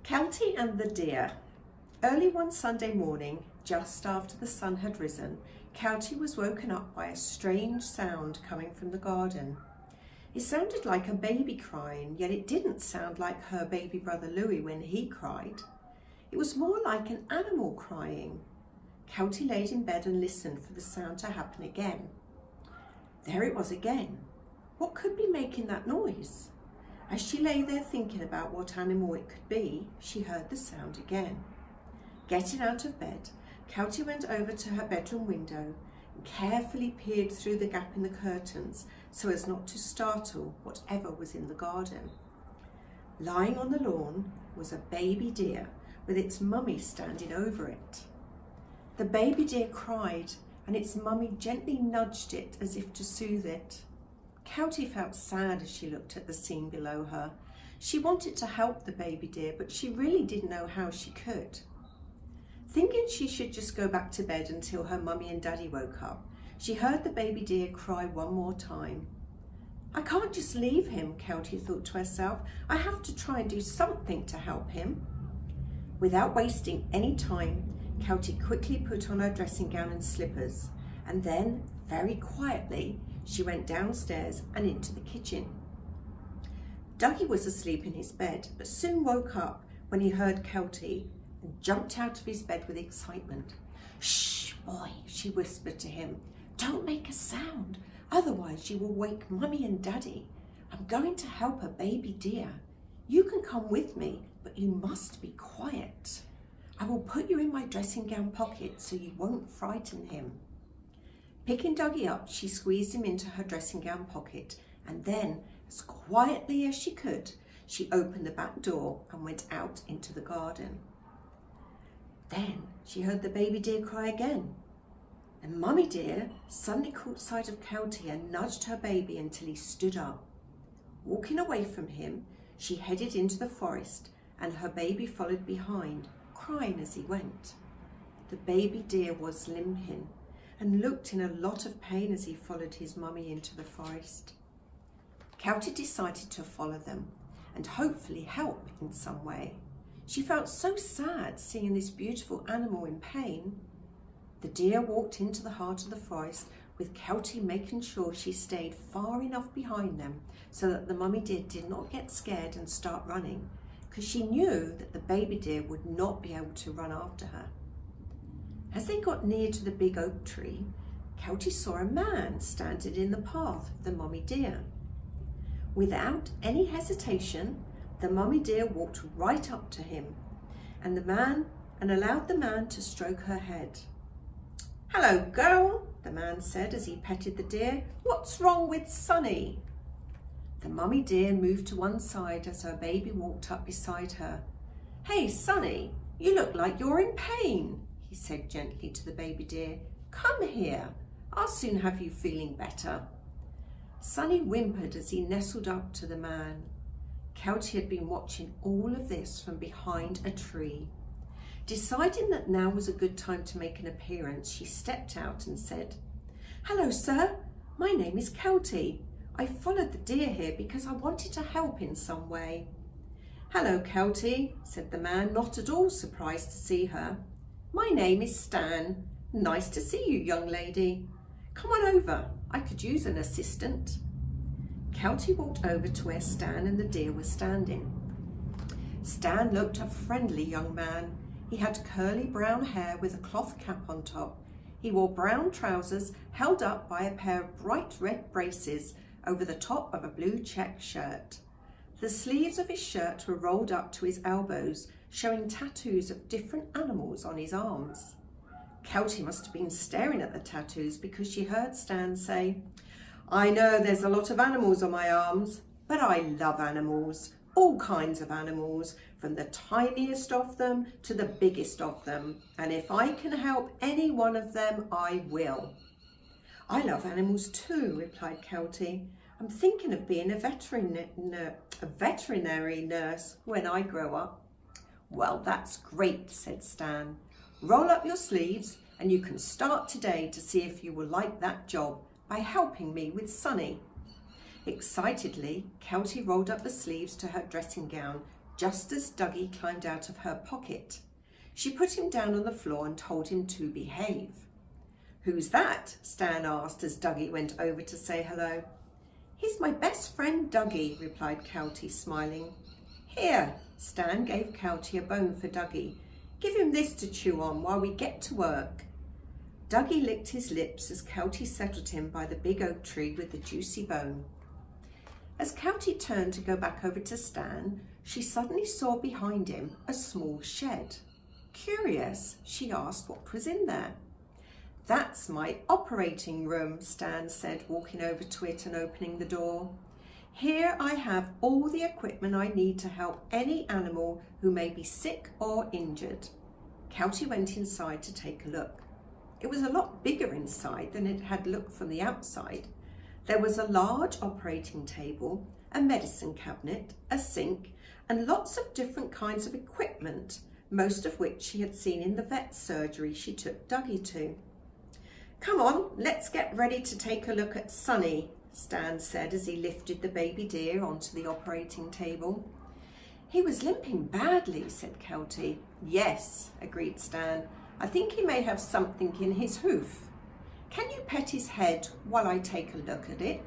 Kelti and the deer. Early one Sunday morning, just after the sun had risen, Kelti was woken up by a strange sound coming from the garden. It sounded like a baby crying, yet it didn't sound like her baby brother Louis when he cried. It was more like an animal crying. Kelti laid in bed and listened for the sound to happen again. There it was again. What could be making that noise? As she lay there thinking about what animal it could be, she heard the sound again. Getting out of bed, Kelti went over to her bedroom window and carefully peered through the gap in the curtains so as not to startle whatever was in the garden. Lying on the lawn was a baby deer with its mummy standing over it. The baby deer cried and its mummy gently nudged it as if to soothe it. Kelti felt sad as she looked at the scene below her. She wanted to help the baby deer, but she really didn't know how she could. Thinking she should just go back to bed until her mummy and daddy woke up, she heard the baby deer cry one more time. I can't just leave him, Kelti thought to herself. I have to try and do something to help him. Without wasting any time, Kelti quickly put on her dressing gown and slippers, and then, very quietly, she went downstairs and into the kitchen. Dougie was asleep in his bed, but soon woke up when he heard Kelti and jumped out of his bed with excitement. Shh, boy, she whispered to him. Don't make a sound, otherwise you will wake Mummy and Daddy. I'm going to help a baby deer. You can come with me, but you must be quiet. I will put you in my dressing gown pocket so you won't frighten him. Picking Dougie up, she squeezed him into her dressing gown pocket, and then, as quietly as she could, she opened the back door and went out into the garden. Then she heard the baby deer cry again. The mummy deer suddenly caught sight of Kelti and nudged her baby until he stood up. Walking away from him, she headed into the forest, and her baby followed behind, crying as he went. The baby deer was limping and looked in a lot of pain as he followed his mummy into the forest. Kelti decided to follow them and hopefully help in some way. She felt so sad seeing this beautiful animal in pain. The deer walked into the heart of the forest with Kelti making sure she stayed far enough behind them so that the mummy deer did not get scared and start running, because she knew that the baby deer would not be able to run after her. As they got near to the big oak tree, Kelti saw a man standing in the path of the mummy deer. Without any hesitation, the mummy deer walked right up to him and allowed the man to stroke her head. Hello, girl, the man said as he petted the deer. What's wrong with Sonny? The mummy deer moved to one side as her baby walked up beside her. Hey, Sonny, you look like you're in pain, he said gently to the baby deer. Come here, I'll soon have you feeling better. Sonny whimpered as he nestled up to the man. Kelti had been watching all of this from behind a tree. Deciding that now was a good time to make an appearance, she stepped out and said, Hello, sir. My name is Kelti. I followed the deer here because I wanted to help in some way. Hello, Kelti, said the man, not at all surprised to see her. My name is Stan. Nice to see you, young lady. Come on over. I could use an assistant. Kelti walked over to where Stan and the deer were standing. Stan looked a friendly young man. He had curly brown hair with a cloth cap on top. He wore brown trousers held up by a pair of bright red braces over the top of a blue check shirt. The sleeves of his shirt were rolled up to his elbows, showing tattoos of different animals on his arms. Kelti must have been staring at the tattoos because she heard Stan say, I know there's a lot of animals on my arms, but I love animals, all kinds of animals, from the tiniest of them to the biggest of them, and if I can help any one of them, I will. I love animals too, replied Kelti. I'm thinking of being a veterinary nurse when I grow up. Well, that's great, said Stan. Roll up your sleeves and you can start today to see if you will like that job by helping me with Sonny. Excitedly, Kelti rolled up the sleeves to her dressing gown just as Dougie climbed out of her pocket. She put him down on the floor and told him to behave. "Who's that?" Stan asked as Dougie went over to say hello. "He's my best friend Dougie," replied Kelti, smiling. "Here," Stan gave Kelti a bone for Dougie. "Give him this to chew on while we get to work." Dougie licked his lips as Kelti settled him by the big oak tree with the juicy bone. As Kelti turned to go back over to Stan, she suddenly saw behind him a small shed. Curious, she asked what was in there. "That's my operating room," Stan said, walking over to it and opening the door. "Here I have all the equipment I need to help any animal who may be sick or injured." Kelti went inside to take a look. It was a lot bigger inside than it had looked from the outside. There was a large operating table, a medicine cabinet, a sink, and lots of different kinds of equipment, most of which she had seen in the vet surgery she took Dougie to. "Come on, let's get ready to take a look at Sonny," Stan said as he lifted the baby deer onto the operating table. "He was limping badly," said Kelti. "Yes," agreed Stan. "I think he may have something in his hoof. Can you pet his head while I take a look at it?"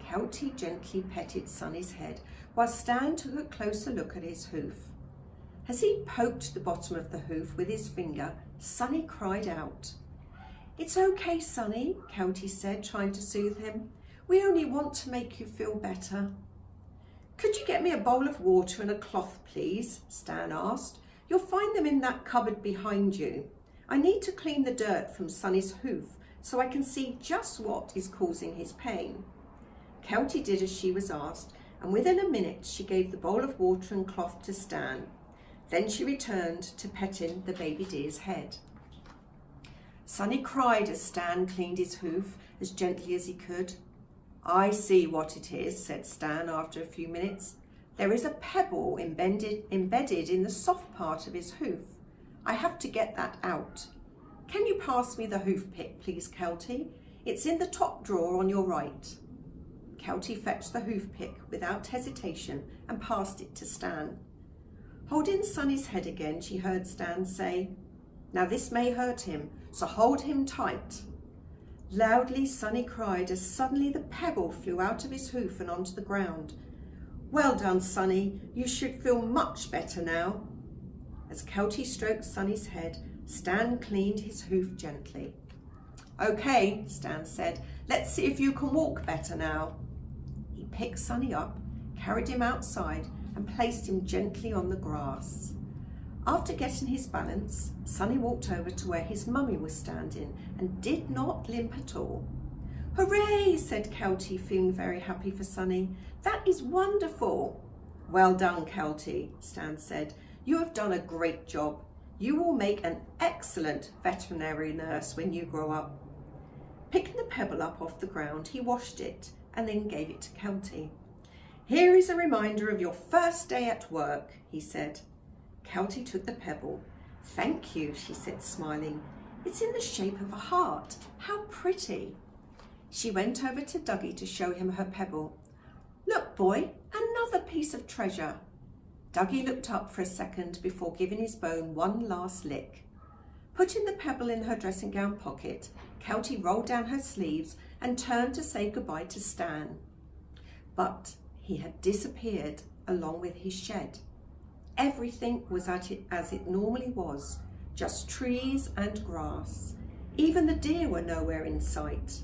Kelti gently petted Sonny's head while Stan took a closer look at his hoof. As he poked the bottom of the hoof with his finger, Sonny cried out. "It's okay, Sonny," Kelti said, trying to soothe him. "We only want to make you feel better." "Could you get me a bowl of water and a cloth, please?" Stan asked. "You'll find them in that cupboard behind you. I need to clean the dirt from Sonny's hoof so I can see just what is causing his pain." Kelti did as she was asked, and within a minute she gave the bowl of water and cloth to Stan. Then she returned to petting the baby deer's head. Sonny cried as Stan cleaned his hoof as gently as he could. "I see what it is," said Stan after a few minutes. "There is a pebble embedded in the soft part of his hoof. I have to get that out. Can you pass me the hoof pick, please, Kelti? It's in the top drawer on your right." Kelti fetched the hoof pick without hesitation and passed it to Stan. Holding Sonny's head again, she heard Stan say, "Now this may hurt him, so hold him tight." Loudly, Sonny cried as suddenly the pebble flew out of his hoof and onto the ground. "Well done, Sonny. You should feel much better now." As Kelti stroked Sonny's head, Stan cleaned his hoof gently. "Okay," Stan said, "let's see if you can walk better now." He picked Sonny up, carried him outside, and placed him gently on the grass. After getting his balance, Sonny walked over to where his mummy was standing and did not limp at all. "Hooray!" said Kelti, feeling very happy for Sonny. "That is wonderful." "Well done, Kelti," Stan said. "You have done a great job. You will make an excellent veterinary nurse when you grow up." Picking the pebble up off the ground, he washed it and then gave it to Kelti. "Here is a reminder of your first day at work," he said. Kelti took the pebble. "Thank you," she said, smiling. "It's in the shape of a heart. How pretty." She went over to Dougie to show him her pebble. "Look, boy, another piece of treasure." Dougie looked up for a second before giving his bone one last lick. Putting the pebble in her dressing gown pocket, Kelti rolled down her sleeves and turned to say goodbye to Stan. But he had disappeared along with his shed. Everything was as it normally was, just trees and grass. Even the deer were nowhere in sight.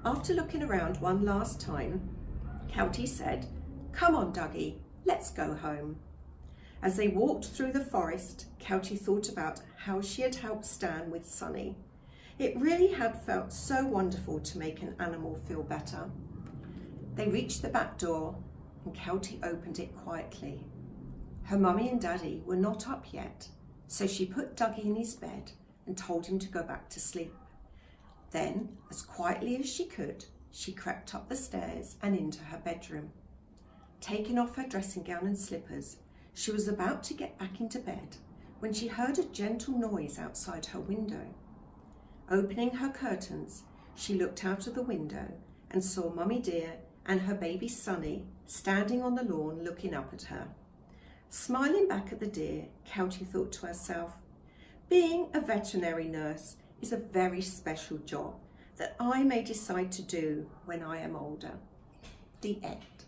After looking around one last time, Kelti said, "Come on, Dougie, let's go home." As they walked through the forest, Kelti thought about how she had helped Stan with Sonny. It really had felt so wonderful to make an animal feel better. They reached the back door and Kelti opened it quietly. Her mummy and daddy were not up yet, so she put Dougie in his bed and told him to go back to sleep. Then, as quietly as she could, she crept up the stairs and into her bedroom. Taking off her dressing gown and slippers, she was about to get back into bed when she heard a gentle noise outside her window. Opening her curtains, she looked out of the window and saw Mummy Deer and her baby Sonny standing on the lawn looking up at her. Smiling back at the deer, Kelti thought to herself, being a veterinary nurse is a very special job that I may decide to do when I am older. The end.